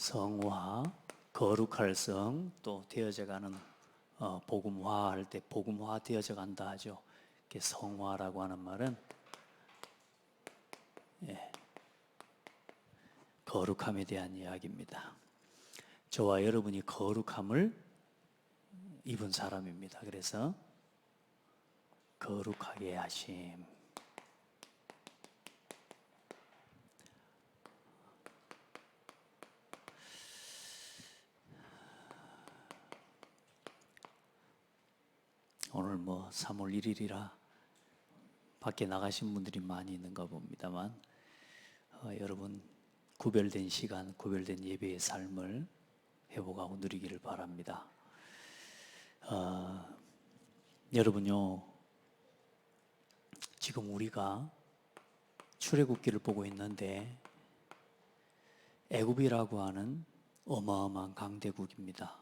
성화, 거룩할 성, 또 되어져가는 복음화 할 때 복음화 되어져 간다 하죠. 이렇게 성화라고 하는 말은 거룩함에 대한 이야기입니다. 저와 여러분이 거룩함을 입은 사람입니다. 그래서 거룩하게 하심. 오늘 3월 1일이라 밖에 나가신 분들이 많이 있는가 봅니다만 여러분 구별된 시간, 구별된 예배의 삶을 회복하고 누리기를 바랍니다. 여러분요, 지금 우리가 출애굽기를 보고 있는데 애굽이라고 하는 어마어마한 강대국입니다.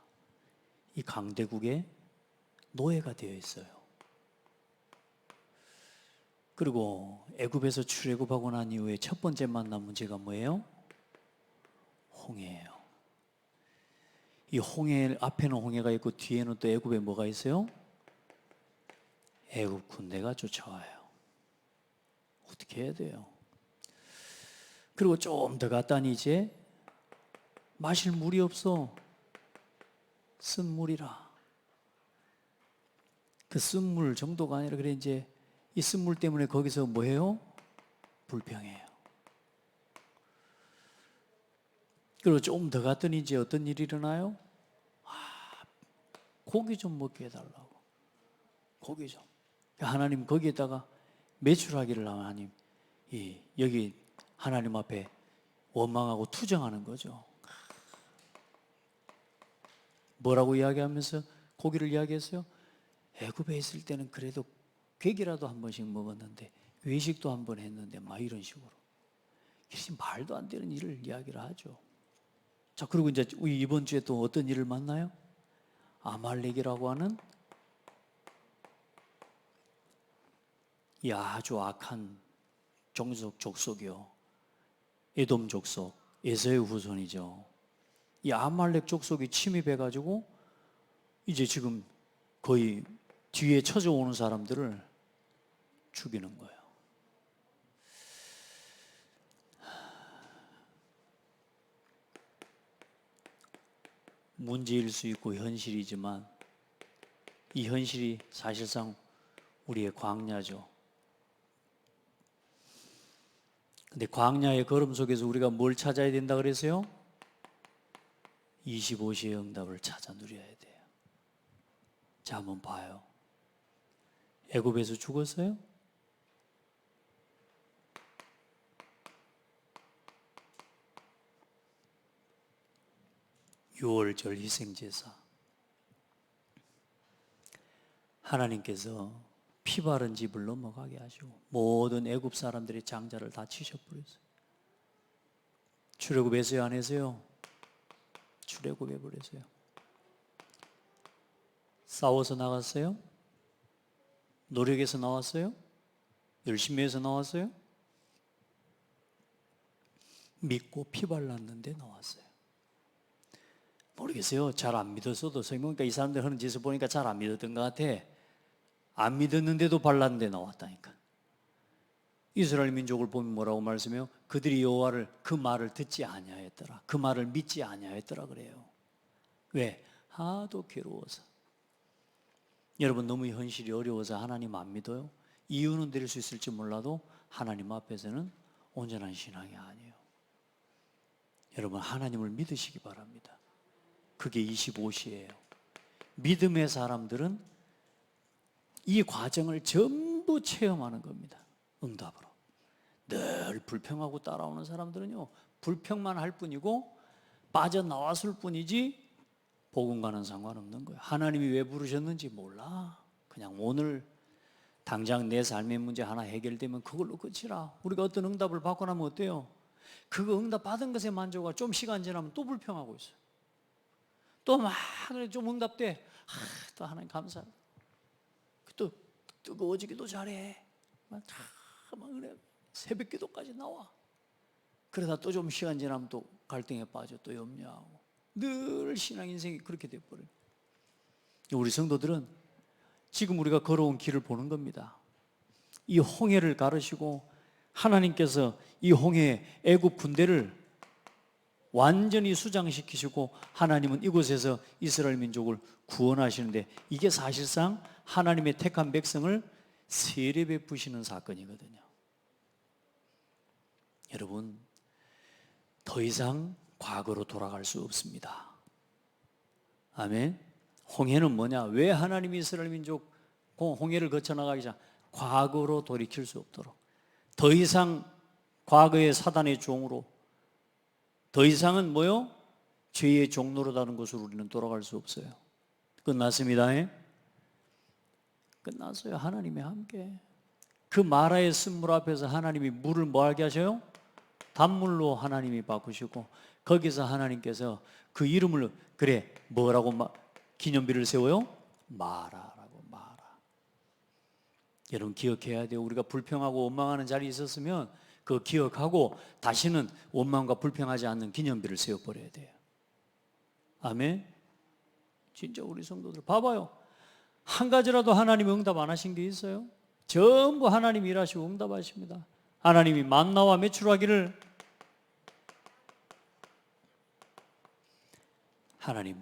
이 강대국에 노예가 되어 있어요. 그리고 애굽에서 출애굽하고 난 이후에 첫 번째 만난 문제가 뭐예요? 홍해예요. 이 홍해 앞에는 홍해가 있고 뒤에는 또 애굽에 뭐가 있어요? 애굽 군대가 쫓아와요. 어떻게 해야 돼요? 그리고 좀 더 갔더니 이제 마실 물이 없어. 쓴물이라. 그 쓴물 정도가 아니라 그래 이제 이 쓴물 때문에 거기서 뭐해요? 불평해요. 그리고 좀 더 갔더니 이제 어떤 일이 일어나요? 고기 좀 먹게 해달라고. 고기 좀. 하나님 거기에다가 매출하기를 하나님 여기 하나님 앞에 원망하고 투정하는 거죠. 뭐라고 이야기하면서 고기를 이야기했어요? 애굽에 있을 때는 그래도 괴기라도 한 번씩 먹었는데 외식도 한 번 했는데 막 이런 식으로 이렇게 말도 안 되는 일을 이야기를 하죠. 자, 그리고 이제 우리 이번 주에 또 어떤 일을 만나요? 아말렉이라고 하는 이 아주 악한 족속이요. 에돔 족속, 에서의 후손이죠. 이 아말렉 족속이 침입해가지고 이제 지금 거의 뒤에 쳐져오는 사람들을 죽이는 거예요. 문제일 수 있고 현실이지만 이 현실이 사실상 우리의 광야죠. 근데 광야의 걸음 속에서 우리가 뭘 찾아야 된다 그랬어요? 25시의 응답을 찾아 누려야 돼요. 자, 한번 봐요. 애굽에서 죽었어요? 유월절 희생제사. 하나님께서 피 바른 집을 넘어가게 하시고 모든 애굽 사람들의 장자를 다 치셔버렸어요. 출애굽했어요? 안 했어요? 출애굽해버렸어요. 싸워서 나갔어요? 노력해서 나왔어요? 열심히 해서 나왔어요? 믿고 피 발랐는데 나왔어요. 모르겠어요. 잘 안 믿었어도 성경이니까 이 사람들 하는 짓을 보니까 잘 안 믿었던 것 같아. 안 믿었는데도 발랐는데 나왔다니까. 이스라엘 민족을 보면 뭐라고 말씀해요? 그들이 여호와를 그 말을 듣지 아니하였더라. 그 말을 믿지 아니하였더라 그래요. 왜? 하도 괴로워서. 여러분 너무 현실이 어려워서 하나님 안 믿어요? 이유는 될 수 있을지 몰라도 하나님 앞에서는 온전한 신앙이 아니에요. 여러분 하나님을 믿으시기 바랍니다. 그게 25시예요. 믿음의 사람들은 이 과정을 전부 체험하는 겁니다. 응답으로. 늘 불평하고 따라오는 사람들은요, 불평만 할 뿐이고 빠져나왔을 뿐이지 복음과는 상관없는 거예요. 하나님이 왜 부르셨는지 몰라. 그냥 오늘 당장 내 삶의 문제 하나 해결되면 그걸로 끝이라. 우리가 어떤 응답을 받고 나면 어때요? 그거 응답 받은 것에 만족하고 좀 시간 지나면 또 불평하고 있어요. 또 막 좀 응답돼. 또 하나님 감사해. 또 뜨거워지기도 잘해. 막 은혜 새벽 기도까지 나와. 그러다 또 좀 시간 지나면 또 갈등에 빠져 또 염려하고 늘 신앙 인생이 그렇게 돼버려요. 우리 성도들은 지금 우리가 걸어온 길을 보는 겁니다. 이 홍해를 가르시고 하나님께서 이 홍해 애굽 군대를 완전히 수장시키시고 하나님은 이곳에서 이스라엘 민족을 구원하시는데 이게 사실상 하나님의 택한 백성을 세례 베푸시는 사건이거든요. 여러분, 더 이상 과거로 돌아갈 수 없습니다. 아멘. 홍해는 뭐냐? 왜 하나님이 이스라엘 민족 홍해를 거쳐나가기 전 과거로 돌이킬 수 없도록, 더 이상 과거의 사단의 종으로, 더 이상은 뭐요? 죄의 종노릇하는 것으로 우리는 돌아갈 수 없어요. 끝났습니다. 끝났어요. 하나님이 함께. 그 마라의 쓴물 앞에서 하나님이 물을 뭐 하게 하셔요? 단물로 하나님이 바꾸시고 거기서 하나님께서 그 이름을 그래 뭐라고 기념비를 세워요? 마라라고. 마라. 여러분 기억해야 돼요. 우리가 불평하고 원망하는 자리에 있었으면 그거 기억하고 다시는 원망과 불평하지 않는 기념비를 세워버려야 돼요. 아멘. 진짜 우리 성도들 봐봐요. 한 가지라도 하나님이 응답 안 하신 게 있어요? 전부 하나님이 일하시고 응답하십니다. 하나님이 만나와 메추라기를 하나님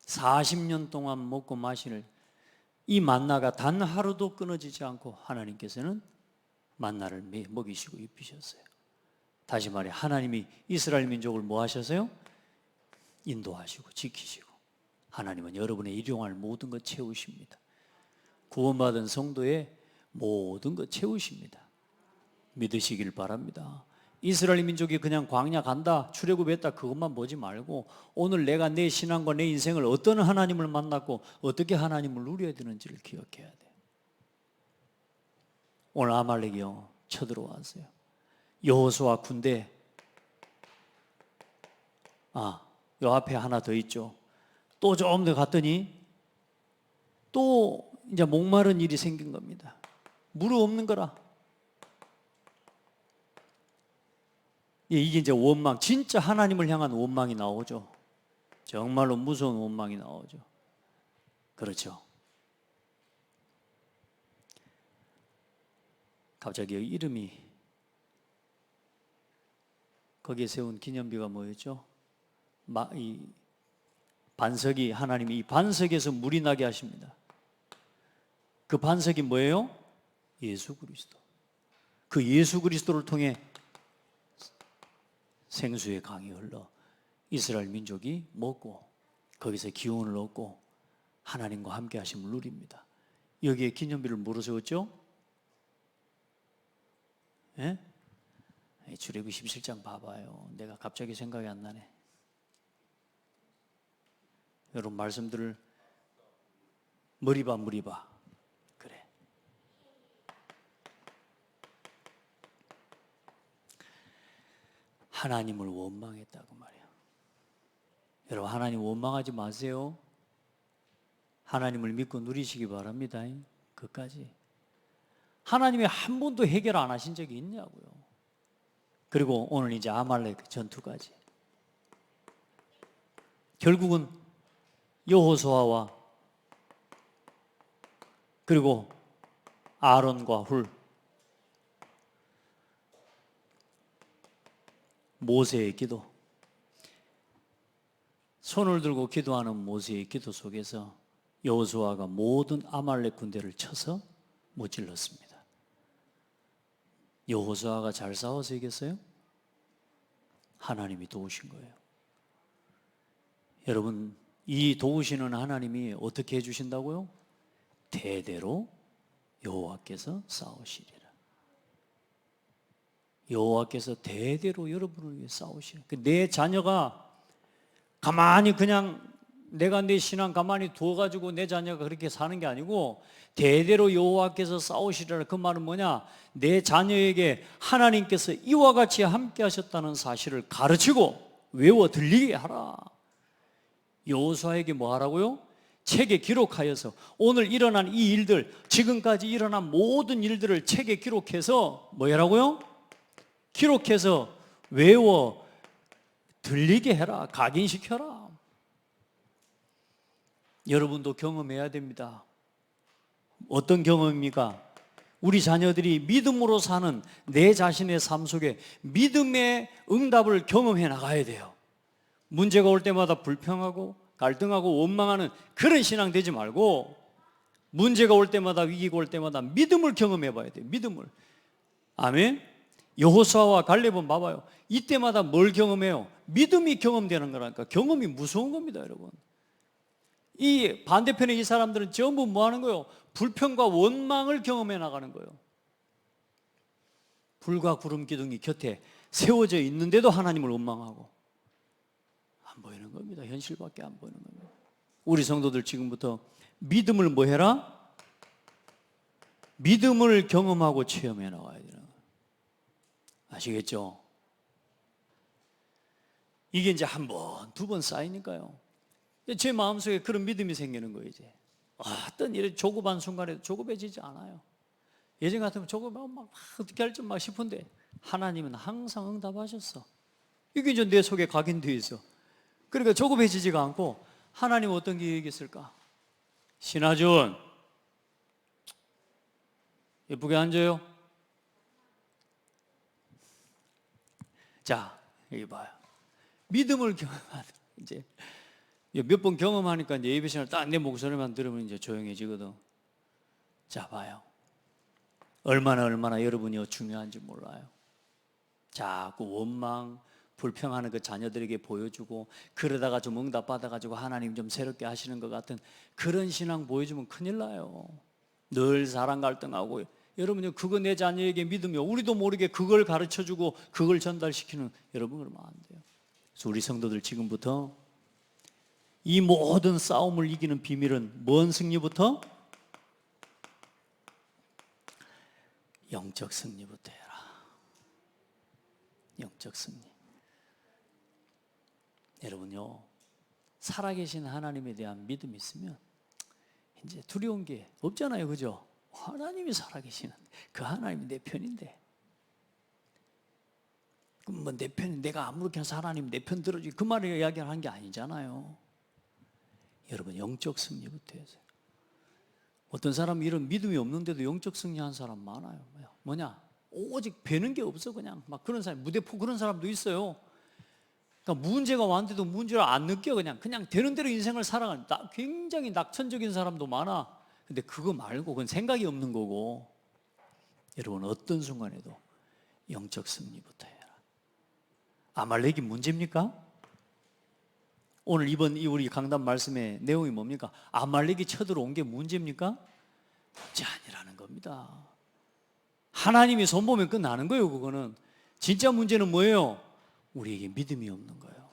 40년 동안 먹고 마시는 이 만나가 단 하루도 끊어지지 않고 하나님께서는 만나를 먹이시고 입히셨어요. 다시 말해 하나님이 이스라엘 민족을 뭐 하셨어요? 인도하시고 지키시고 하나님은 여러분의 일용할 모든 것 채우십니다. 구원받은 성도의 모든 것 채우십니다. 믿으시길 바랍니다. 이스라엘 민족이 그냥 광야 간다, 출애굽했다 그것만 보지 말고 오늘 내가 내 신앙과 내 인생을 어떤 하나님을 만났고 어떻게 하나님을 누려야 되는지를 기억해야 돼요. 오늘 아말렉이요 쳐들어왔어요. 여호수아 군대 요 앞에 하나 더 있죠. 또 좀 더 갔더니 또 이제 목마른 일이 생긴 겁니다. 물이 없는 거라. 이게 이제 원망, 진짜 하나님을 향한 원망이 나오죠. 정말로 무서운 원망이 나오죠. 그렇죠. 갑자기 이름이 거기에 세운 기념비가 뭐였죠? 이 반석이 하나님이 이 반석에서 물이 나게 하십니다. 그 반석이 뭐예요? 예수 그리스도. 그 예수 그리스도를 통해 생수의 강이 흘러 이스라엘 민족이 먹고 거기서 기운을 얻고 하나님과 함께 하심을 누립니다. 여기에 기념비를 뭐로 세웠죠? 예? 출애굽 17장 봐봐요. 내가 갑자기 생각이 안 나네. 여러분 말씀들을 머리 봐 그래. 하나님을 원망했다고 말이에요. 여러분 하나님 원망하지 마세요. 하나님을 믿고 누리시기 바랍니다. 끝까지. 하나님이 한 번도 해결 안 하신 적이 있냐고요. 그리고 오늘 이제 아말렉 전투까지. 결국은 여호수아와 그리고 아론과 훌, 모세의 기도, 손을 들고 기도하는 모세의 기도 속에서 여호수아가 모든 아말렉 군대를 쳐서 무찔렀습니다. 여호수아가 잘 싸워서 이겼어요? 하나님이 도우신 거예요. 여러분, 이 도우시는 하나님이 어떻게 해주신다고요? 대대로 여호와께서 싸우시리라. 여호와께서 대대로 여러분을 위해 싸우시리라. 내 자녀가 가만히 그냥 내가 내 신앙 가만히 두어가지고 내 자녀가 그렇게 사는 게 아니고 대대로 여호와께서 싸우시리라. 그 말은 뭐냐? 내 자녀에게 하나님께서 이와 같이 함께 하셨다는 사실을 가르치고 외워 들리게 하라. 여호수아에게 뭐 하라고요? 책에 기록하여서 오늘 일어난 이 일들, 지금까지 일어난 모든 일들을 책에 기록해서 뭐 하라고요? 기록해서 외워 들리게 해라. 각인시켜라. 여러분도 경험해야 됩니다. 어떤 경험입니까? 우리 자녀들이 믿음으로 사는 내 자신의 삶 속에 믿음의 응답을 경험해 나가야 돼요. 문제가 올 때마다 불평하고 갈등하고 원망하는 그런 신앙 되지 말고, 문제가 올 때마다, 위기가 올 때마다 믿음을 경험해 봐야 돼요. 믿음을. 아멘. 여호수아와 갈렙은 봐봐요. 이때마다 뭘 경험해요? 믿음이 경험되는 거라니까. 경험이 무서운 겁니다, 여러분. 이 반대편에 이 사람들은 전부 뭐 하는 거예요? 불평과 원망을 경험해 나가는 거예요. 불과 구름 기둥이 곁에 세워져 있는데도 하나님을 원망하고, 안 보이는 겁니다. 현실밖에 안 보이는 겁니다. 우리 성도들 지금부터 믿음을 뭐 해라? 믿음을 경험하고 체험해 나가야 되는 거예요. 아시겠죠? 이게 이제 한 번, 두 번 쌓이니까요. 제 마음속에 그런 믿음이 생기는 거예요, 이제. 어떤 일이 조급한 순간에도 조급해지지 않아요. 예전 같으면 조급하면 막 어떻게 할지 막 싶은데 하나님은 항상 응답하셨어. 이게 이제 내 속에 각인되어 있어. 그러니까 조급해지지가 않고, 하나님은 어떤 계획이 있을까? 신하준, 예쁘게 앉아요. 자, 여기 봐요. 믿음을 경험하는, 이제 몇 번 경험하니까 이제 예배 시간에 딱 내 목소리만 들으면 이제 조용해지거든. 자, 봐요. 얼마나 여러분이 중요한지 몰라요. 자꾸 원망, 불평하는 그 자녀들에게 보여주고, 그러다가 좀 응답 받아가지고 하나님 좀 새롭게 하시는 것 같은 그런 신앙 보여주면 큰일 나요. 늘 사랑 갈등하고. 여러분요, 그거 내 자녀에게 믿으며 우리도 모르게 그걸 가르쳐주고 그걸 전달시키는, 여러분 그러면 안 돼요. 그래서 우리 성도들 지금부터 이 모든 싸움을 이기는 비밀은 뭔 승리부터? 영적 승리부터 해라. 영적 승리. 여러분요, 살아계신 하나님에 대한 믿음이 있으면 이제 두려운 게 없잖아요, 그죠? 하나님이 살아계시는, 그 하나님이 내 편인데, 그럼 뭐 내 편, 내가 아무렇게나 해서 하나님 내 편 들어주기, 그 말을 이야기하는 게 아니잖아요. 여러분, 영적 승리부터 해서. 어떤 사람은 이런 믿음이 없는데도 영적 승리한 사람 많아요. 뭐냐? 오직 배는 게 없어. 그냥 막 그런 사람, 무대포 그런 사람도 있어요. 그러니까 문제가 왔는데도 문제를 안 느껴. 그냥 되는 대로 인생을 살아가는, 굉장히 낙천적인 사람도 많아. 근데 그거 말고 그건 생각이 없는 거고, 여러분 어떤 순간에도 영적 승리부터 해라. 아말렉이 문제입니까? 오늘 이번 우리 강단 말씀의 내용이 뭡니까? 아말렉이 쳐들어온 게 문제입니까? 문제 아니라는 겁니다. 하나님이 손보면 끝나는 거예요. 그거는 진짜 문제는 뭐예요? 우리에게 믿음이 없는 거예요.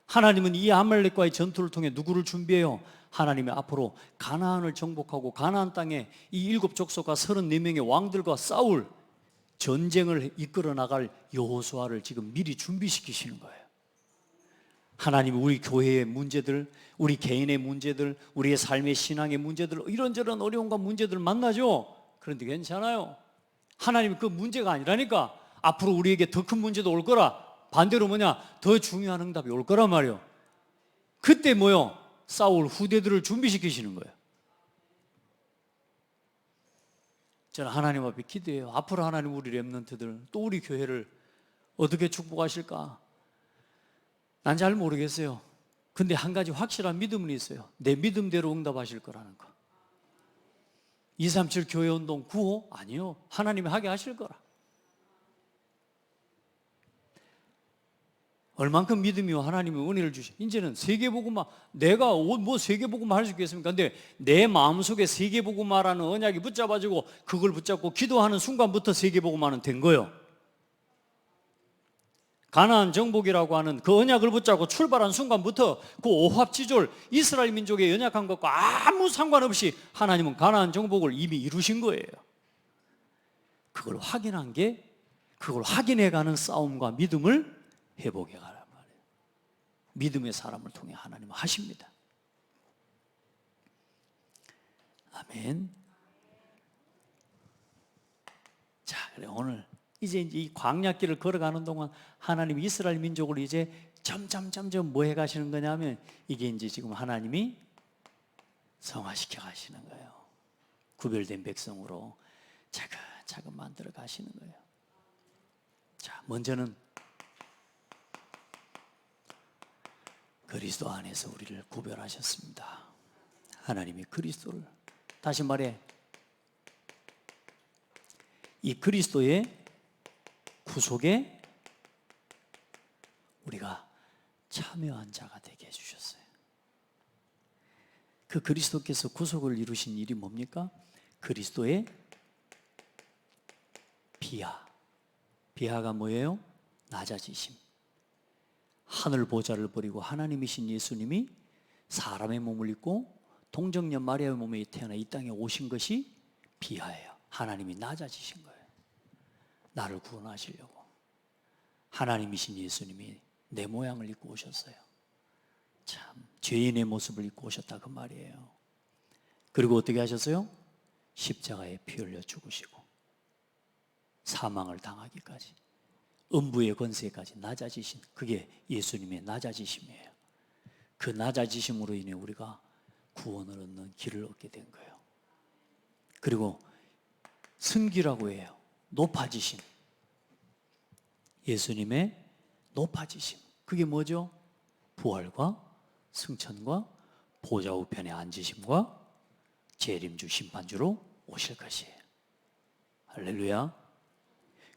하나님은 이 아말렉과의 전투를 통해 누구를 준비해요? 하나님이 앞으로 가나안을 정복하고 가나안 땅에 이 7 족속과 34명의 왕들과 싸울 전쟁을 이끌어 나갈 여호수아를 지금 미리 준비시키시는 거예요. 하나님이 우리 교회의 문제들, 우리 개인의 문제들, 우리의 삶의 신앙의 문제들, 이런저런 어려움과 문제들을 만나죠. 그런데 괜찮아요. 하나님이 그 문제가 아니라니까. 앞으로 우리에게 더 큰 문제도 올 거라. 반대로 뭐냐? 더 중요한 응답이 올 거란 말이에요. 그때 뭐요? 싸울 후대들을 준비시키시는 거예요. 저는 하나님 앞에 기도해요. 앞으로 하나님 우리 렘넌트들, 또 우리 교회를 어떻게 축복하실까? 난 잘 모르겠어요. 근데 한 가지 확실한 믿음은 있어요. 내 믿음대로 응답하실 거라는 거. 237 교회운동 구호? 아니요. 하나님이 하게 하실 거라. 얼만큼 믿음이요? 하나님이 은혜를 주시. 이제는 세계복음화, 내가 뭐 세계복음화 할 수 있겠습니까? 근데 내 마음속에 세계복음화라는 언약이 붙잡아지고 그걸 붙잡고 기도하는 순간부터 세계복음화는 된 거예요. 가나안 정복이라고 하는 그 언약을 붙잡고 출발한 순간부터 그 오합지졸 이스라엘 민족의 연약한 것과 아무 상관없이 하나님은 가나안 정복을 이미 이루신 거예요. 그걸 확인한 게, 그걸 확인해가는 싸움과 믿음을 회복해 가란 말이에요. 믿음의 사람을 통해 하나님은 하십니다. 아멘. 자, 그래 오늘 이제 이 광야길을 걸어가는 동안 하나님이 이스라엘 민족을 이제 점점 뭐 해 가시는 거냐면, 이게 이제 지금 하나님이 성화시켜 가시는 거예요. 구별된 백성으로 차근차근 만들어 가시는 거예요. 자, 먼저는 그리스도 안에서 우리를 구별하셨습니다. 하나님이 그리스도를, 다시 말해 이 그리스도의 구속에 우리가 참여한 자가 되게 해주셨어요. 그 그리스도께서 구속을 이루신 일이 뭡니까? 그리스도의 비하. 비하가 뭐예요? 낮아지심. 하늘 보좌를 버리고 하나님이신 예수님이 사람의 몸을 입고 동정녀 마리아의 몸에 태어나 이 땅에 오신 것이 비하예요. 하나님이 낮아지신 거예요. 나를 구원하시려고. 하나님이신 예수님이 내 모양을 입고 오셨어요. 참 죄인의 모습을 입고 오셨다 그 말이에요. 그리고 어떻게 하셨어요? 십자가에 피 흘려 죽으시고 사망을 당하기까지, 음부의 권세까지 낮아지신, 그게 예수님의 낮아지심이에요. 그 낮아지심으로 인해 우리가 구원을 얻는 길을 얻게 된 거예요. 그리고 승기라고 해요. 높아지심. 예수님의 높아지심. 그게 뭐죠? 부활과 승천과 보좌 우편에 앉으심과 재림주 심판주로 오실 것이에요. 할렐루야.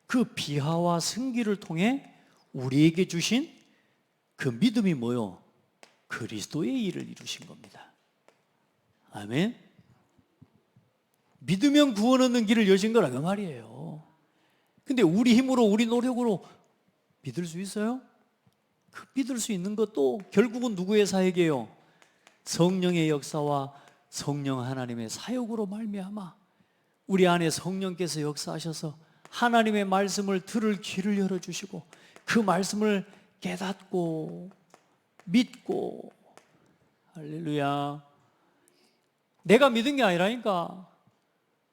그 비하와 승기를 통해 우리에게 주신 그 믿음이 뭐요? 그리스도의 일을 이루신 겁니다. 아멘. 믿으면 구원 얻는 길을 여신 거라 그 말이에요. 근데 우리 힘으로, 우리 노력으로 믿을 수 있어요? 그 믿을 수 있는 것도 결국은 누구의 사역이에요? 성령의 역사와 성령 하나님의 사역으로 말미암아 우리 안에 성령께서 역사하셔서 하나님의 말씀을 들을 귀를 열어주시고 그 말씀을 깨닫고 믿고, 할렐루야. 내가 믿은 게 아니라니까.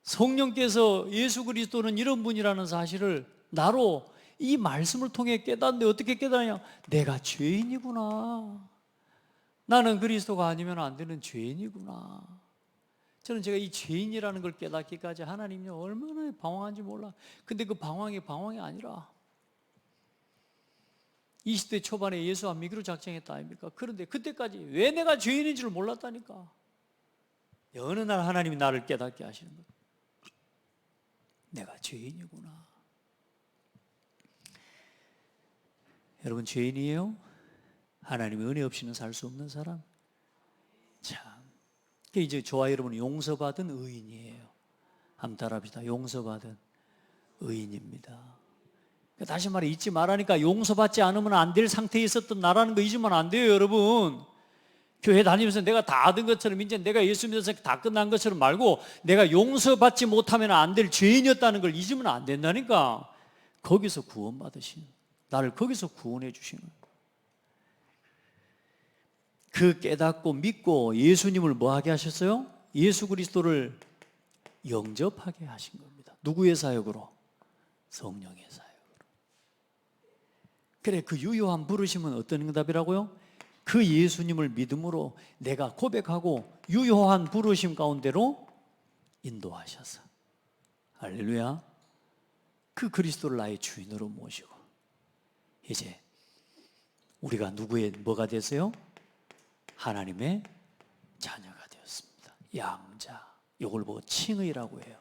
성령께서 예수 그리스도는 이런 분이라는 사실을 나로 이 말씀을 통해 깨닫는데, 어떻게 깨닫냐? 내가 죄인이구나. 나는 그리스도가 아니면 안 되는 죄인이구나. 저는 제가 이 죄인이라는 걸 깨닫기까지 하나님이 얼마나 방황한지 몰라. 근데 그 방황이 아니라 20대 초반에 예수 안 믿기로 작정했다 아닙니까? 그런데 그때까지 왜 내가 죄인인 줄 몰랐다니까. 어느 날 하나님이 나를 깨닫게 하시는 거예요. 내가 죄인이구나. 여러분 죄인이에요? 하나님의 은혜 없이는 살 수 없는 사람. 참, 이제 저와 여러분은 용서받은 의인이에요. 한번 따라합시다. 용서받은 의인입니다. 다시 말해 잊지 말라니까. 용서받지 않으면 안 될 상태에 있었던 나라는 거 잊으면 안 돼요, 여러분. 교회 다니면서 내가 다 얻은 것처럼, 이제 내가 예수 믿어서 다 끝난 것처럼 말고, 내가 용서받지 못하면 안 될 죄인이었다는 걸 잊으면 안 된다니까. 거기서 구원받으신, 나를 거기서 구원해 주시는, 그 깨닫고 믿고 예수님을 뭐 하게 하셨어요? 예수 그리스도를 영접하게 하신 겁니다. 누구의 사역으로? 성령의 사역으로. 그래, 그 유효한 부르심은 어떤 응답이라고요? 그 예수님을 믿음으로 내가 고백하고 유효한 부르심 가운데로 인도하셔서, 할렐루야. 그 그리스도를 나의 주인으로 모시고 이제 우리가 누구의 뭐가 되세요? 하나님의 자녀가 되었습니다. 양자. 이걸 보고 칭의라고 해요.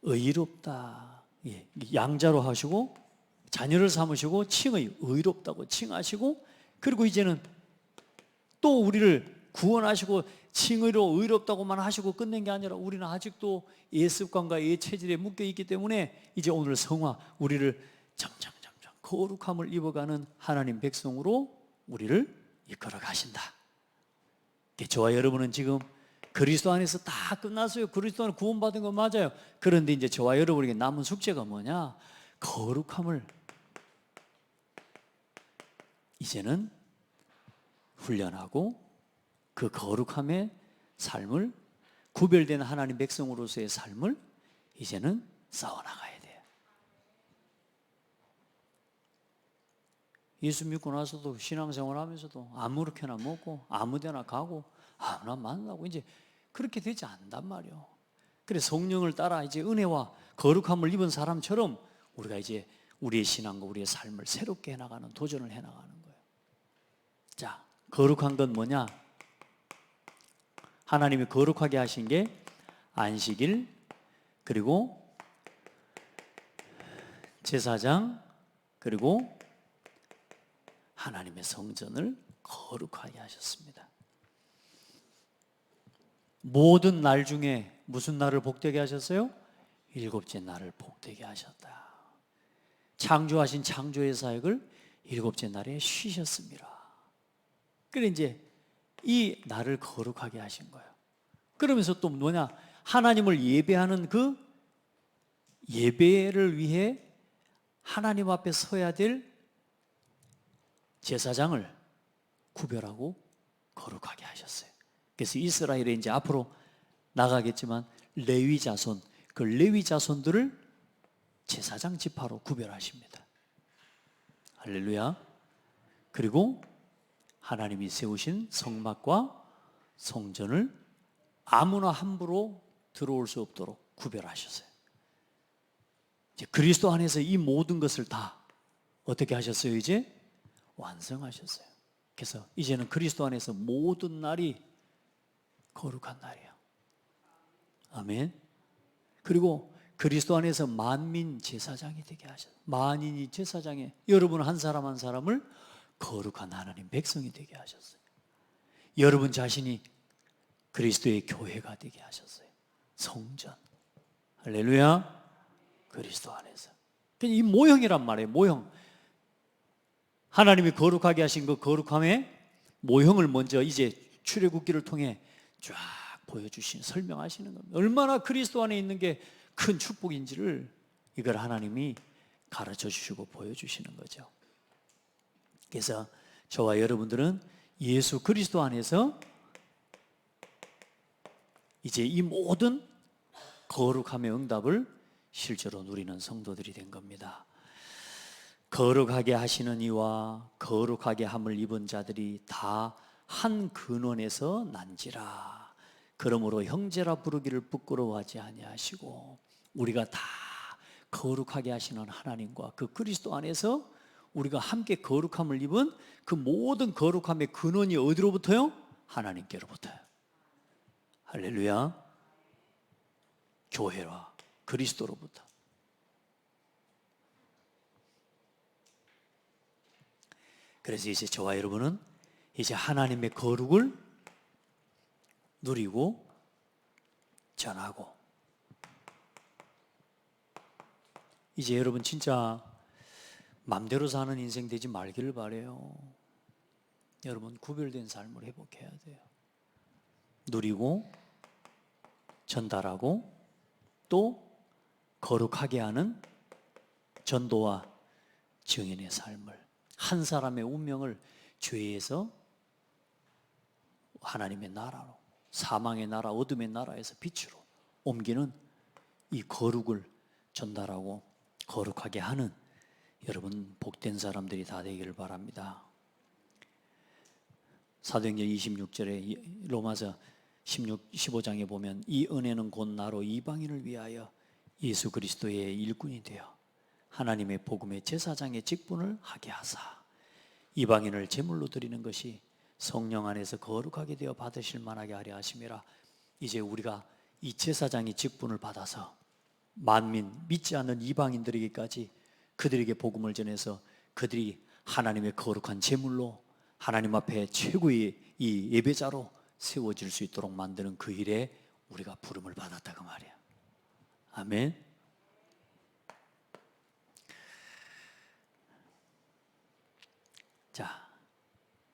의롭다. 예, 양자로 하시고 자녀를 삼으시고 칭의, 의롭다고 칭하시고, 그리고 이제는 또 우리를 구원하시고 칭의로 의롭다고만 하시고 끝낸 게 아니라 우리는 아직도 옛 습관과 옛 체질에 묶여 있기 때문에 이제 오늘 성화, 우리를 점점 거룩함을 입어가는 하나님 백성으로 우리를 이끌어 가신다. 저와 여러분은 지금 그리스도 안에서 다 끝났어요. 그리스도 안에 구원받은 건 맞아요. 그런데 이제 저와 여러분에게 남은 숙제가 뭐냐? 거룩함을 이제는 훈련하고 그 거룩함의 삶을, 구별된 하나님 백성으로서의 삶을 이제는 싸워나가야 돼요. 예수 믿고 나서도 신앙생활 하면서도 아무렇게나 먹고 아무데나 가고 아무나 만나고 이제 그렇게 되지 않단 말이에요. 그래서 성령을 따라 이제 은혜와 거룩함을 입은 사람처럼 우리가 이제 우리의 신앙과 우리의 삶을 새롭게 해나가는, 도전을 해나가는 거예요. 자, 거룩한 건 뭐냐? 하나님이 거룩하게 하신 게 안식일, 그리고 제사장, 그리고 하나님의 성전을 거룩하게 하셨습니다. 모든 날 중에 무슨 날을 복되게 하셨어요? 일곱째 날을 복되게 하셨다. 창조하신 창조의 사역을 일곱째 날에 쉬셨습니다. 그래 이제 이 날을 거룩하게 하신 거예요. 그러면서 또 뭐냐? 하나님을 예배하는 그 예배를 위해 하나님 앞에 서야 될 제사장을 구별하고 거룩하게 하셨어요. 그래서 이스라엘에 이제 앞으로 나가겠지만 레위 자손, 그 레위 자손들을 제사장 지파로 구별하십니다. 할렐루야. 그리고 하나님이 세우신 성막과 성전을 아무나 함부로 들어올 수 없도록 구별하셨어요. 이제 그리스도 안에서 이 모든 것을 다 어떻게 하셨어요? 이제 완성하셨어요. 그래서 이제는 그리스도 안에서 모든 날이 거룩한 날이에요. 아멘. 그리고 그리스도 안에서 만민 제사장이 되게 하셨어요. 만인이 제사장에 여러분 한 사람 한 사람을 거룩한 하나님 백성이 되게 하셨어요. 여러분 자신이 그리스도의 교회가 되게 하셨어요. 성전. 할렐루야. 그리스도 안에서. 이 모형이란 말이에요. 모형. 하나님이 거룩하게 하신 그 거룩함의 모형을 먼저 이제 출애굽기를 통해 쫙 보여주신, 설명하시는 겁니다. 얼마나 그리스도 안에 있는 게 큰 축복인지를 이걸 하나님이 가르쳐 주시고 보여주시는 거죠. 그래서 저와 여러분들은 예수 그리스도 안에서 이제 이 모든 거룩함의 응답을 실제로 누리는 성도들이 된 겁니다. 거룩하게 하시는 이와 거룩하게 함을 입은 자들이 다 한 근원에서 난지라. 그러므로 형제라 부르기를 부끄러워하지 아니하시고, 우리가 다 거룩하게 하시는 하나님과 그 그리스도 안에서 우리가 함께 거룩함을 입은 그 모든 거룩함의 근원이 어디로부터요? 하나님께로부터요. 할렐루야. 교회와 그리스도로부터. 그래서 이제 저와 여러분은 이제 하나님의 거룩을 누리고 전하고, 이제 여러분 진짜 맘대로 사는 인생 되지 말기를 바라요. 여러분 구별된 삶을 회복해야 돼요. 누리고 전달하고 또 거룩하게 하는 전도와 증인의 삶을, 한 사람의 운명을 죄에서 하나님의 나라로, 사망의 나라, 어둠의 나라에서 빛으로 옮기는 이 거룩을 전달하고 거룩하게 하는 여러분 복된 사람들이 다 되기를 바랍니다. 사도행전 26절에 로마서 15장에 보면 이 은혜는 곧 나로 이방인을 위하여 예수 그리스도의 일꾼이 되어 하나님의 복음의 제사장의 직분을 하게 하사 이방인을 제물로 드리는 것이 성령 안에서 거룩하게 되어 받으실 만하게 하려 하심이라. 이제 우리가 이 제사장의 직분을 받아서 만민, 믿지 않는 이방인들에게까지 그들에게 복음을 전해서 그들이 하나님의 거룩한 제물로 하나님 앞에 최고의 이 예배자로 세워질 수 있도록 만드는 그 일에 우리가 부름을 받았다 그 말이야. 아멘. 자,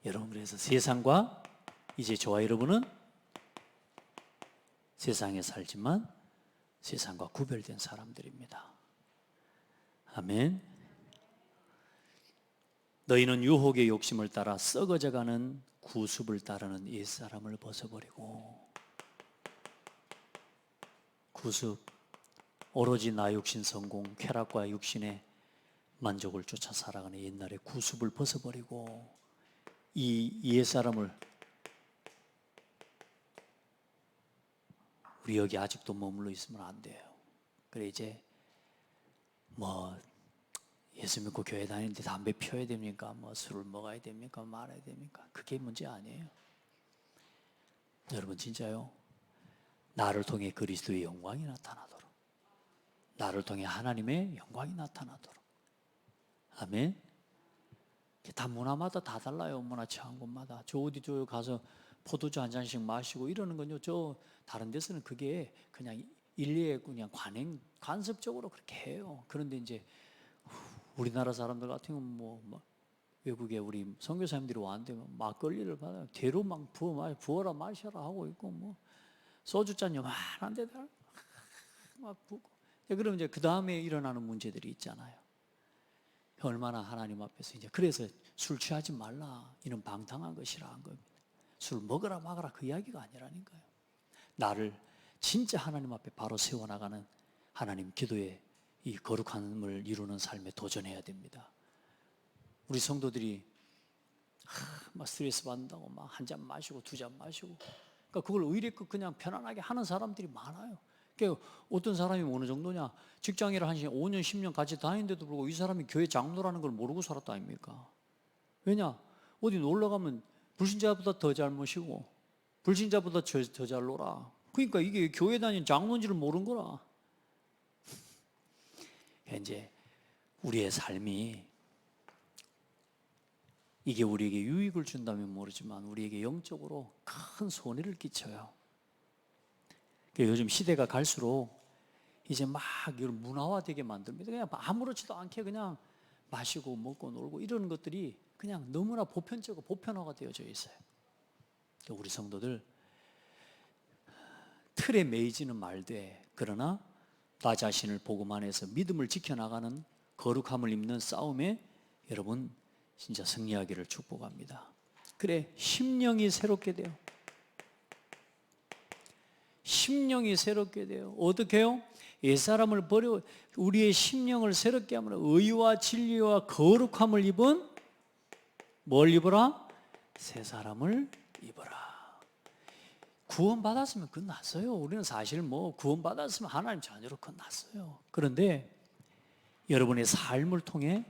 여러분, 그래서 세상과 이제 저와 여러분은 세상에 살지만 세상과 구별된 사람들입니다. 아멘. 너희는 유혹의 욕심을 따라 썩어져가는 구습을 따르는 옛사람을 벗어버리고, 구습, 오로지 나 육신 성공, 쾌락과 육신의 만족을 쫓아 살아가는 옛날의 구습을 벗어버리고 이 옛사람을 우리 여기 아직도 머물러 있으면 안 돼요. 그래 이제 뭐 예수 믿고 교회 다니는데 담배 피워야 됩니까? 뭐 술을 먹어야 됩니까? 말아야 됩니까? 그게 문제 아니에요. 여러분 진짜요. 나를 통해 그리스도의 영광이 나타나도록, 나를 통해 하나님의 영광이 나타나도록. 아멘. 다 문화마다 다 달라요. 문화 취한 곳마다. 저 어디 저 가서 포도주 한 잔씩 마시고 이러는 건요. 저 다른 데서는 그게 그냥 일례에 그냥 관습적으로 그렇게 해요. 그런데 이제 우리나라 사람들 같은 경우는 뭐 외국에 우리 선교사님들이 왔는데 막걸리를 받아요. 대로 막 부어라 마셔라 하고 있고 뭐 소주잔 요만한 데다 막 부고. 그럼 이제 그 다음에 일어나는 문제들이 있잖아요. 얼마나 하나님 앞에서 이제 그래서 술 취하지 말라 이런 방탕한 것이라 한 겁니다. 술 먹으라 마가라 그 이야기가 아니라니까요. 나를 진짜 하나님 앞에 바로 세워나가는 하나님 기도의 이 거룩함을 이루는 삶에 도전해야 됩니다. 우리 성도들이 막 스트레스 받는다고 막 한 잔 마시고 두 잔 마시고 그러니까 그걸 의례껏 그냥 편안하게 하는 사람들이 많아요. 그러니까 어떤 사람이 어느 정도냐 직장일을 한 5년 10년 같이 다니는데도 불구하고 이 사람이 교회 장로라는 걸 모르고 살았다 아닙니까? 왜냐 어디 놀러 가면 불신자보다 더 잘 모시고 불신자보다 더 잘 놀아. 그러니까 이게 교회 다니는 장로인지를 모르는 거라. 이제 우리의 삶이 이게 우리에게 유익을 준다면 모르지만 우리에게 영적으로 큰 손해를 끼쳐요. 요즘 시대가 갈수록 이제 막 이걸 문화화되게 만듭니다. 그냥 아무렇지도 않게 그냥 마시고 먹고 놀고 이러는 것들이 그냥 너무나 보편적이고 보편화가 되어져 있어요. 우리 성도들 틀에 매이지는 말되 그러나 나 자신을 복음 안에서 믿음을 지켜나가는 거룩함을 입는 싸움에 여러분 진짜 승리하기를 축복합니다. 그래 심령이 새롭게 돼요. 심령이 새롭게 돼요. 어떻게 해요? 옛사람을 버려 우리의 심령을 새롭게 하면 의와 진리와 거룩함을 입은 뭘 입어라? 새 사람을 입어라. 구원받았으면 끝났어요. 우리는 사실 뭐 구원받았으면 하나님 자녀로 끝났어요. 그런데 여러분의 삶을 통해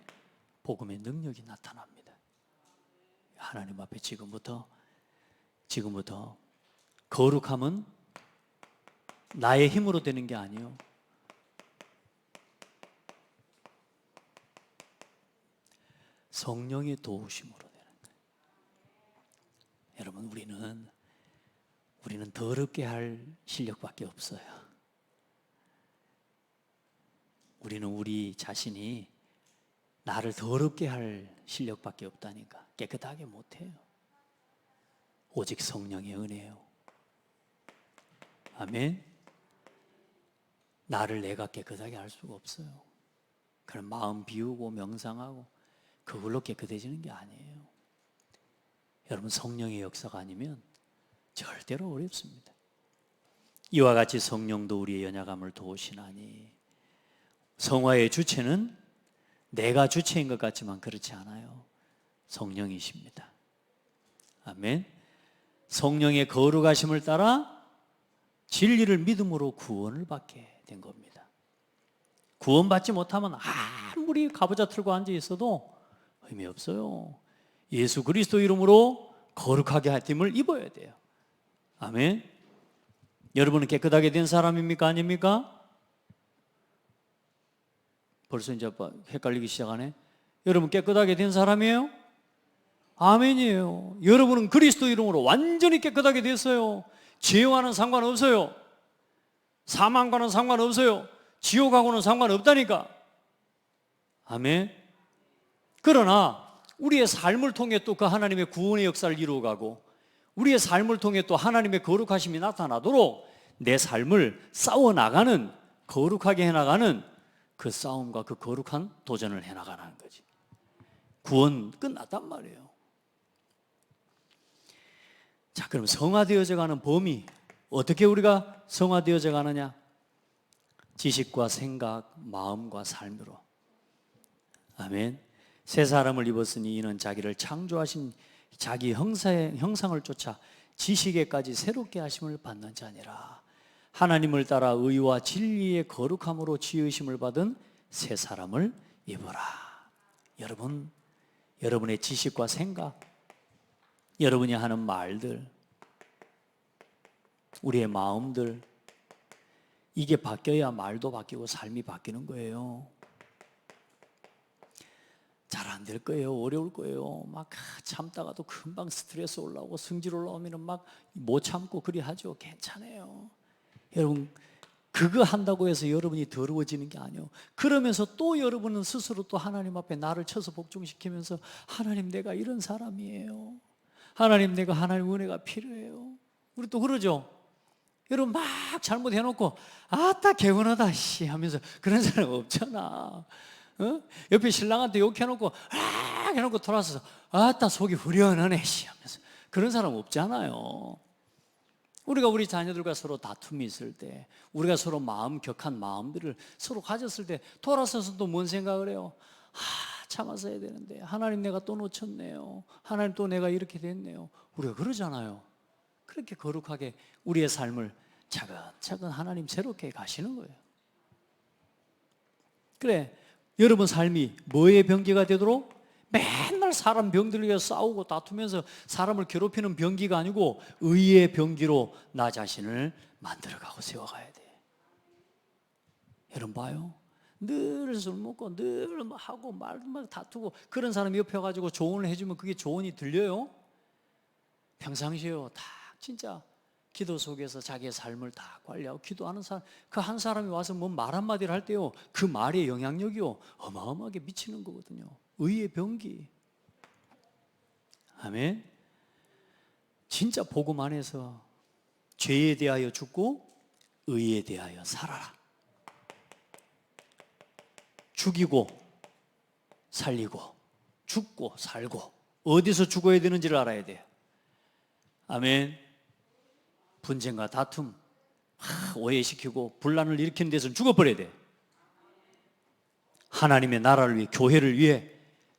복음의 능력이 나타납니다. 하나님 앞에 지금부터 거룩함은 나의 힘으로 되는 게 아니에요. 성령의 도우심으로 되는 거예요. 여러분 우리는 더럽게 할 실력밖에 없어요. 우리는 우리 자신이 나를 더럽게 할 실력밖에 없다니까. 깨끗하게 못해요. 오직 성령의 은혜예요. 아멘. 나를 내가 깨끗하게 할 수가 없어요. 그런 마음 비우고 명상하고 그걸로 깨끗해지는 게 아니에요. 여러분 성령의 역사가 아니면 절대로 어렵습니다. 이와 같이 성령도 우리의 연약함을 도우시나니. 성화의 주체는 내가 주체인 것 같지만 그렇지 않아요. 성령이십니다. 아멘. 성령의 거룩하심을 따라 진리를 믿음으로 구원을 받게 된 겁니다. 구원받지 못하면 아무리 가부좌 틀고 앉아 있어도 의미 없어요. 예수 그리스도 이름으로 거룩하게 하심을 입어야 돼요. 아멘. 여러분은 깨끗하게 된 사람입니까? 아닙니까? 벌써 이제 헷갈리기 시작하네. 여러분 깨끗하게 된 사람이에요? 아멘이에요. 여러분은 그리스도 이름으로 완전히 깨끗하게 됐어요. 죄와는 상관없어요. 사망과는 상관없어요. 지옥하고는 상관없다니까. 아멘. 그러나 우리의 삶을 통해 또 그 하나님의 구원의 역사를 이루어가고 우리의 삶을 통해 또 하나님의 거룩하심이 나타나도록 내 삶을 싸워나가는, 거룩하게 해나가는 그 싸움과 그 거룩한 도전을 해나가는 거지. 구원 끝났단 말이에요. 자, 그럼 성화되어져 가는 범위, 어떻게 우리가 성화되어져 가느냐? 지식과 생각, 마음과 삶으로. 아멘. 새 사람을 입었으니 이는 자기를 창조하신 자기 형상을 쫓아 지식에까지 새롭게 하심을 받는 자니라. 하나님을 따라 의와 진리의 거룩함으로 지으심을 받은 새 사람을 입어라. 여러분, 여러분의 지식과 생각, 여러분이 하는 말들, 우리의 마음들, 이게 바뀌어야 말도 바뀌고 삶이 바뀌는 거예요. 잘 안 될 거예요. 어려울 거예요. 막 참다가도 금방 스트레스 올라오고 성질 올라오면 막 못 참고 그리 하죠. 괜찮아요. 여러분, 그거 한다고 해서 여러분이 더러워지는 게 아니에요. 그러면서 또 여러분은 스스로 또 하나님 앞에 나를 쳐서 복종시키면서 하나님, 내가 이런 사람이에요. 하나님, 내가 하나님 은혜가 필요해요. 우리 또 그러죠. 여러분 막 잘못해놓고 아따 개운하다 씨 하면서 그런 사람 없잖아. 옆에 신랑한테 욕해놓고 아 해놓고 돌아서서 아따 속이 후련하네 씨 하면서 그런 사람 없잖아요. 우리가 우리 자녀들과 서로 다툼이 있을 때, 우리가 서로 마음 격한 마음들을 서로 가졌을 때 돌아서서 또 뭔 생각을 해요? 참았어야 되는데 하나님, 내가 또 놓쳤네요. 하나님, 또 내가 이렇게 됐네요. 우리가 그러잖아요. 그렇게 거룩하게 우리의 삶을 차근차근 하나님 새롭게 가시는 거예요. 그래, 여러분 삶이 뭐의 병기가 되도록? 맨날 사람 병들을 위해서 싸우고 다투면서 사람을 괴롭히는 병기가 아니고 의의 병기로 나 자신을 만들어가고 세워가야 돼. 여러분 봐요. 늘 술 먹고 늘 하고 말만 다투고 그런 사람이 옆에 가지고 조언을 해주면 그게 조언이 들려요? 평상시에요. 다 진짜 기도 속에서 자기의 삶을 다 관리하고 기도하는 사람, 그 한 사람이 와서 뭐 말 한마디를 할 때요, 그 말의 영향력이요 어마어마하게 미치는 거거든요. 의의 병기. 아멘. 진짜 복음 안에서 죄에 대하여 죽고 의에 대하여 살아라. 죽이고 살리고 죽고 살고 어디서 죽어야 되는지를 알아야 돼요. 아멘. 분쟁과 다툼 오해시키고 분란을 일으키는 데서는 죽어버려야 돼. 하나님의 나라를 위해, 교회를 위해,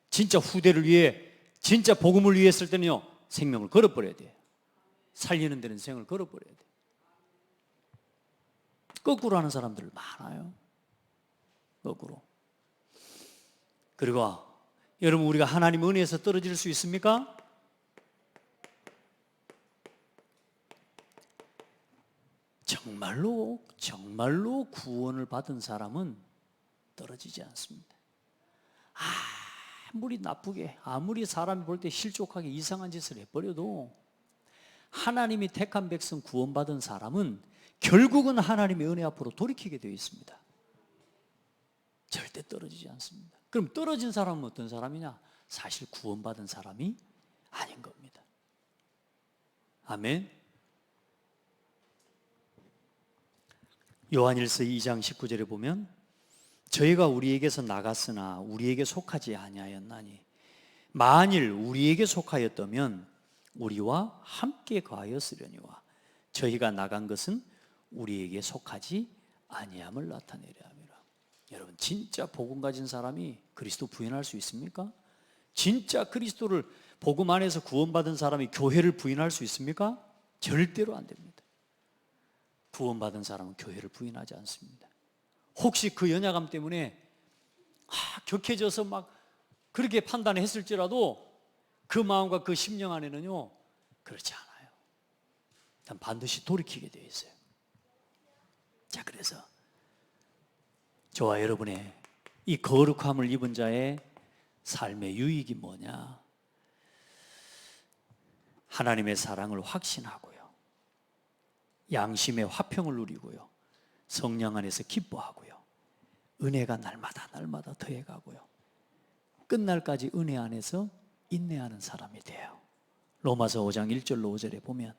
진짜 후대를 위해, 진짜 복음을 위해 했을 때는요 생명을 걸어버려야 돼. 살리는 데는 생을 걸어버려야 돼. 거꾸로 하는 사람들 많아요. 거꾸로. 그리고 여러분, 우리가 하나님 은혜에서 떨어질 수 있습니까? 정말로 구원을 받은 사람은 떨어지지 않습니다. 아무리 나쁘게, 아무리 사람이 볼 때 실족하게 이상한 짓을 해버려도 하나님이 택한 백성 구원받은 사람은 결국은 하나님의 은혜 앞으로 돌이키게 되어 있습니다. 절대 떨어지지 않습니다. 그럼 떨어진 사람은 어떤 사람이냐? 사실 구원받은 사람이 아닌 겁니다. 아멘. 요한일서 2장 19절에 보면 저희가 우리에게서 나갔으나 우리에게 속하지 아니하였나니 만일 우리에게 속하였다면 우리와 함께 거하였으려니와 저희가 나간 것은 우리에게 속하지 아니함을 나타내려 함이라. 여러분, 진짜 복음 가진 사람이 그리스도 부인할 수 있습니까? 진짜 그리스도를 복음 안에서 구원받은 사람이 교회를 부인할 수 있습니까? 절대로 안 됩니다. 구원받은 사람은 교회를 부인하지 않습니다. 혹시 그 연약함 때문에 격해져서 막 그렇게 판단했을지라도 그 마음과 그 심령 안에는요 그렇지 않아요. 일단 반드시 돌이키게 되어 있어요. 자, 그래서 저와 여러분의 이 거룩함을 입은 자의 삶의 유익이 뭐냐? 하나님의 사랑을 확신하고요, 양심의 화평을 누리고요, 성령 안에서 기뻐하고요, 은혜가 날마다 더해가고요, 끝날까지 은혜 안에서 인내하는 사람이 돼요. 로마서 5장 1절로 5절에 보면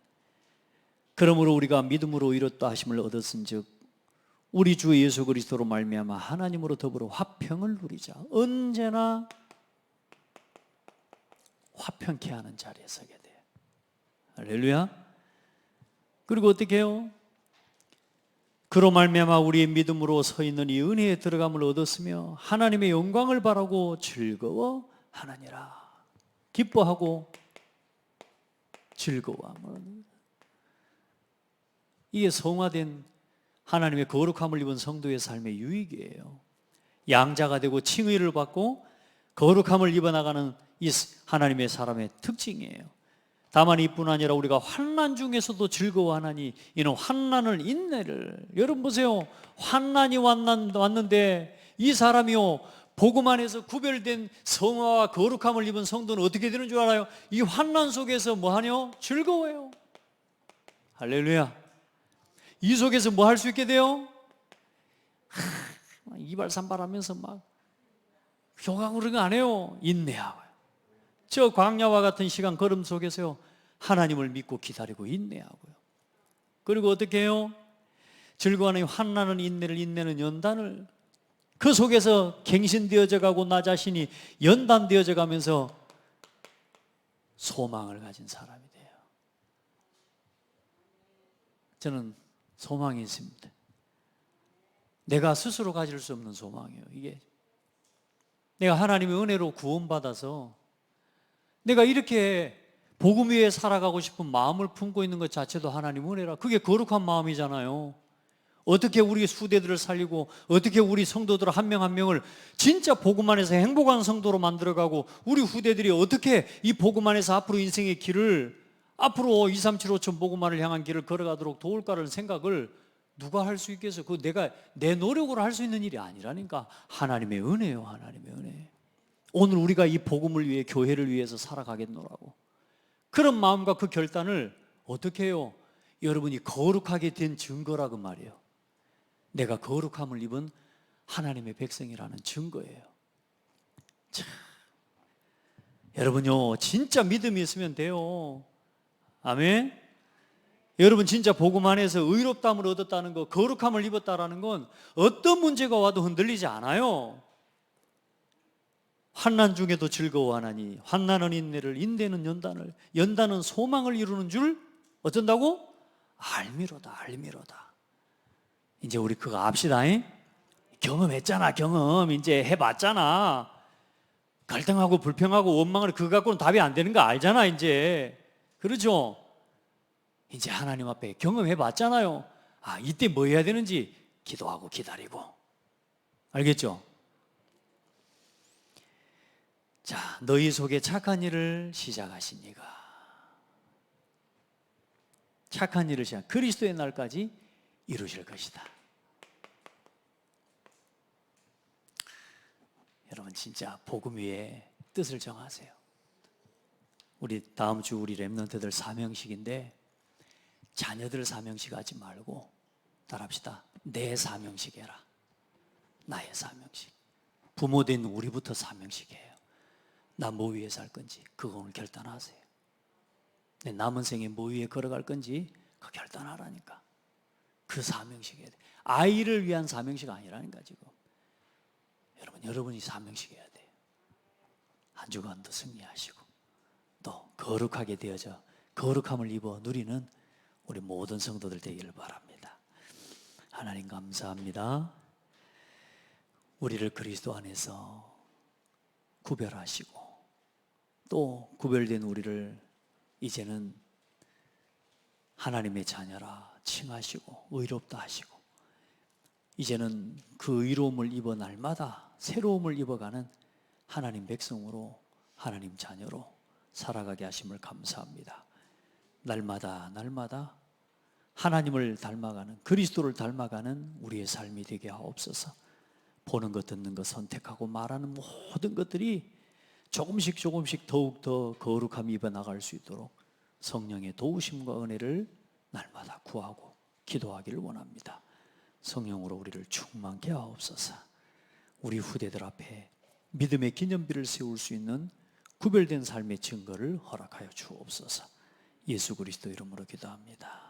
그러므로 우리가 믿음으로 이뤘다 하심을 얻었은즉 우리 주 예수 그리스도로 말미암아 하나님으로 더불어 화평을 누리자. 언제나 화평케 하는 자리에 서게 돼요. 할렐루야. 그리고 어떻게 해요? 그로 말미암아 우리의 믿음으로 서 있는 이 은혜에 들어감을 얻었으며 하나님의 영광을 바라고 즐거워하느니라. 기뻐하고 즐거워함을. 이게 성화된 하나님의 거룩함을 입은 성도의 삶의 유익이에요. 양자가 되고 칭의를 받고 거룩함을 입어나가는 이 하나님의 사람의 특징이에요. 다만 이뿐 아니라 우리가 환난 중에서도 즐거워하나니 이는 환난을 인내를. 여러분 보세요. 환난이 왔는데 이 사람이요 복음 안에서 구별된 성화와 거룩함을 입은 성도는 어떻게 되는 줄 알아요? 이 환난 속에서 뭐하뇨? 즐거워요. 할렐루야. 이 속에서 뭐 할 수 있게 돼요? 이발 삼발 하면서 막 교강으로 그런 거 안 해요. 인내하고요. 저 광야와 같은 시간 걸음 속에서요 하나님을 믿고 기다리고 인내하고요. 그리고 어떻게 해요? 즐거워하는 환난은 인내를, 인내는 연단을. 그 속에서 갱신되어져 가고 나 자신이 연단되어져 가면서 소망을 가진 사람이 돼요. 저는 소망이 있습니다. 내가 스스로 가질 수 없는 소망이에요. 이게 내가 하나님의 은혜로 구원받아서 내가 이렇게 복음 위에 살아가고 싶은 마음을 품고 있는 것 자체도 하나님 은혜라. 그게 거룩한 마음이잖아요. 어떻게 우리 후대들을 살리고 어떻게 우리 성도들 한 명 한 명을 진짜 복음 안에서 행복한 성도로 만들어가고 우리 후대들이 어떻게 이 복음 안에서 앞으로 인생의 길을 앞으로 2, 3, 7, 5천 복음만을 향한 길을 걸어가도록 도울까라는 생각을 누가 할 수 있겠어요? 그거 내가 내 노력으로 할 수 있는 일이 아니라니까. 하나님의 은혜요, 하나님의 은혜. 오늘 우리가 이 복음을 위해 교회를 위해서 살아가겠노라고. 그런 마음과 그 결단을 어떻게 해요? 여러분이 거룩하게 된 증거라고 말이에요. 내가 거룩함을 입은 하나님의 백성이라는 증거예요. 참. 여러분요, 진짜 믿음이 있으면 돼요. 아멘. 여러분 진짜 복음 안에서 의롭다함을 얻었다는 거, 거룩함을 입었다라는 건 어떤 문제가 와도 흔들리지 않아요. 환난 중에도 즐거워하나니 환난은 인내를, 인내는 연단을, 연단은 소망을 이루는 줄 어쩐다고? 알미로다, 알미로다. 이제 우리 그거 압시다. 경험했잖아, 경험. 이제 해봤잖아. 갈등하고 불평하고 원망을 그거 갖고는 답이 안 되는 거 알잖아, 이제. 그렇죠? 이제 하나님 앞에 경험해봤잖아요. 아, 이때 뭐 해야 되는지 기도하고 기다리고. 알겠죠? 자, 너희 속에 착한 일을 시작하신 이가 착한 일을 시작 그리스도의 날까지 이루실 것이다. 여러분 진짜 복음 위에 뜻을 정하세요. 우리 다음 주 우리 렘넌트들 사명식인데 자녀들 사명식 하지 말고 따라합시다. 내 사명식 해라. 나의 사명식. 부모된 우리부터 사명식이에요. 나 뭐 위에 살 건지 그거 오늘 결단하세요. 내 남은 생에 뭐 위에 걸어갈 건지 그거 결단하라니까. 그 사명식 해야 돼. 아이를 위한 사명식 아니라니까 지금. 여러분이 사명식 해야 돼요. 한 주간도 승리하시고 또 거룩하게 되어져 거룩함을 입어 누리는 우리 모든 성도들 되기를 바랍니다. 하나님 감사합니다. 우리를 그리스도 안에서 구별하시고 또 구별된 우리를 이제는 하나님의 자녀라 칭하시고 의롭다 하시고 이제는 그 의로움을 입어 날마다 새로움을 입어가는 하나님 백성으로 하나님 자녀로 살아가게 하심을 감사합니다. 날마다 하나님을 닮아가는 그리스도를 닮아가는 우리의 삶이 되게 하옵소서. 보는 것 듣는 것 선택하고 말하는 모든 것들이 조금씩 더욱 더 거룩함이 입어 나갈 수 있도록 성령의 도우심과 은혜를 날마다 구하고 기도하기를 원합니다. 성령으로 우리를 충만케 하옵소서. 우리 후대들 앞에 믿음의 기념비를 세울 수 있는 구별된 삶의 증거를 허락하여 주옵소서. 예수 그리스도 이름으로 기도합니다.